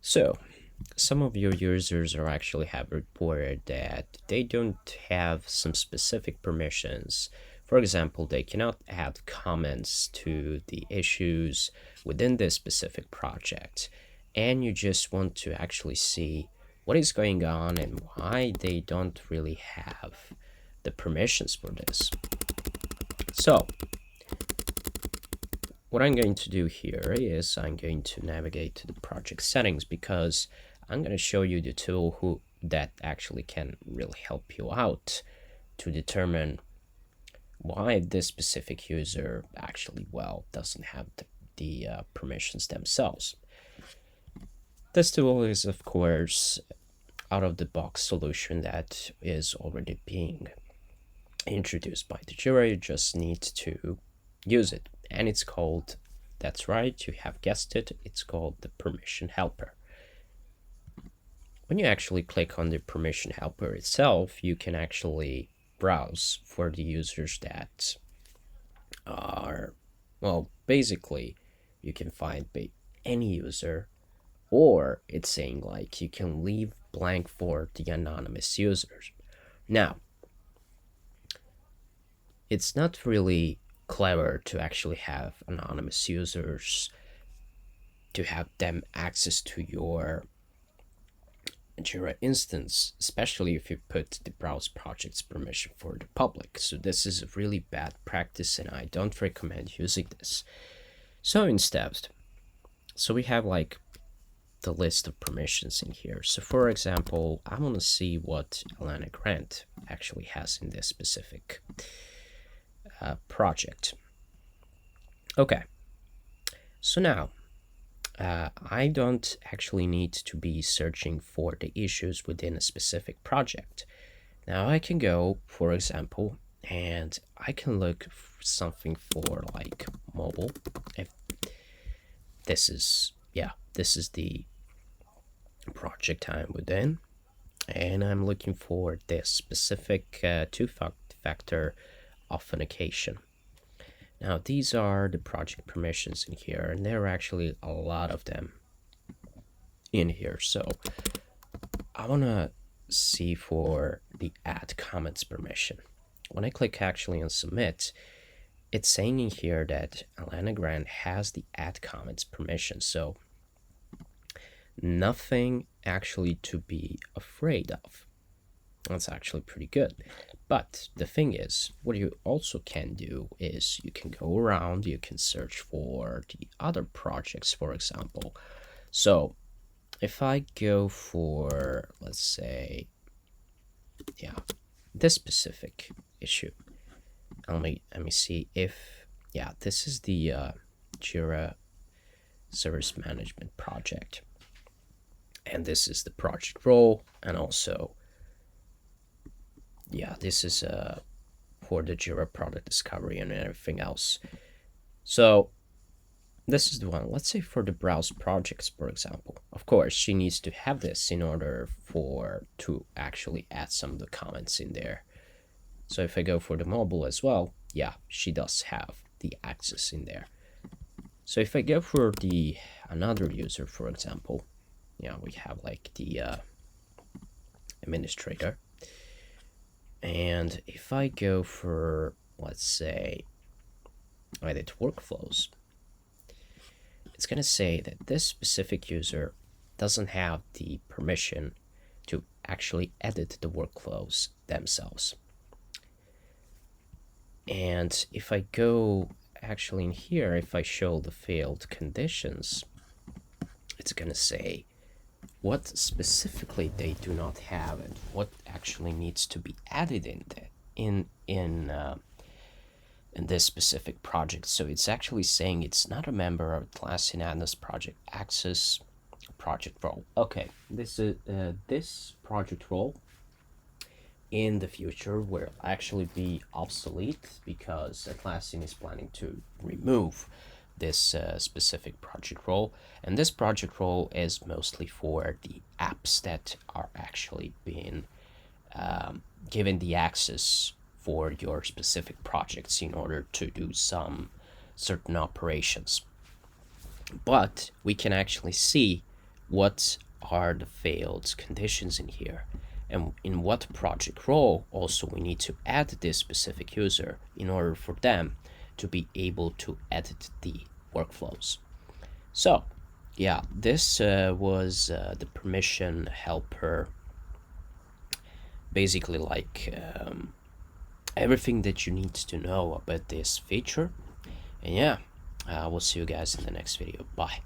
So, some of your users are actually have reported that they don't have some specific permissions. For example, they cannot add comments to the issues within this specific project. And you just want to actually see what is going on and why they don't really have the permissions for this. So, what I'm going to do here is I'm going to navigate to the project settings because I'm going to show you the tool that actually can really help you out to determine why this specific user actually, well, doesn't have the permissions themselves. This tool is, of course, out of the box solution that is already being introduced by the Jira. You just need to use it, and it's called, that's right, you have guessed it, it's called the permission helper. When you actually click on the permission helper itself, you can actually browse for the users that are, well, basically you can find any user, or it's saying like you can leave blank for the anonymous users. Now, it's not really clever to actually have anonymous users, to have them access to your Jira instance, especially if you put the browse projects permission for the public. So this is a really bad practice and I don't recommend using this. So instead, we have like the list of permissions in here. So for example, I want to see what Alana Grant actually has in this specific project. Okay, so now I don't actually need to be searching for the issues within a specific project. Now I can go, for example, and I can look for something for like mobile. If this is, yeah, this is the project I'm within, and I'm looking for this specific two-factor authentication. Now these are the project permissions in here, and there are actually a lot of them in here. So I want to see for the add comments permission. When I click actually on submit, it's saying in here that Alana Grant has the add comments permission. So nothing actually to be afraid of. That's actually pretty good. But the thing is, what you also can do is you can go around, you can search for the other projects, for example. So if I go for, let's say, yeah, this specific issue, let me see if, yeah, this is the Jira service management project. And this is the project role, and also, yeah, this is for the Jira product discovery and everything else. So this is the one. Let's say for the browse projects, for example. Of course, she needs to have this in order to actually add some of the comments in there. So if I go for the mobile as well, yeah, she does have the access in there. So if I go for the another user, for example, yeah, we have like the administrator. And if I go for, let's say, edit workflows, it's going to say that this specific user doesn't have the permission to actually edit the workflows themselves. And if I go actually in here, if I show the failed conditions, it's going to say what specifically they do not have and what actually needs to be added in this specific project. So it's actually saying it's not a member of Atlassian Adness project access project role. Okay, this is this project role in the future will actually be obsolete because Atlassian is planning to remove this specific project role, and this project role is mostly for the apps that are actually being given the access for your specific projects in order to do some certain operations. But we can actually see what are the failed conditions in here, and in what project role also we need to add this specific user in order for them to be able to edit the workflows. So yeah, this was the permission helper, basically like everything that you need to know about this feature. And yeah, we'll see you guys in the next video. Bye.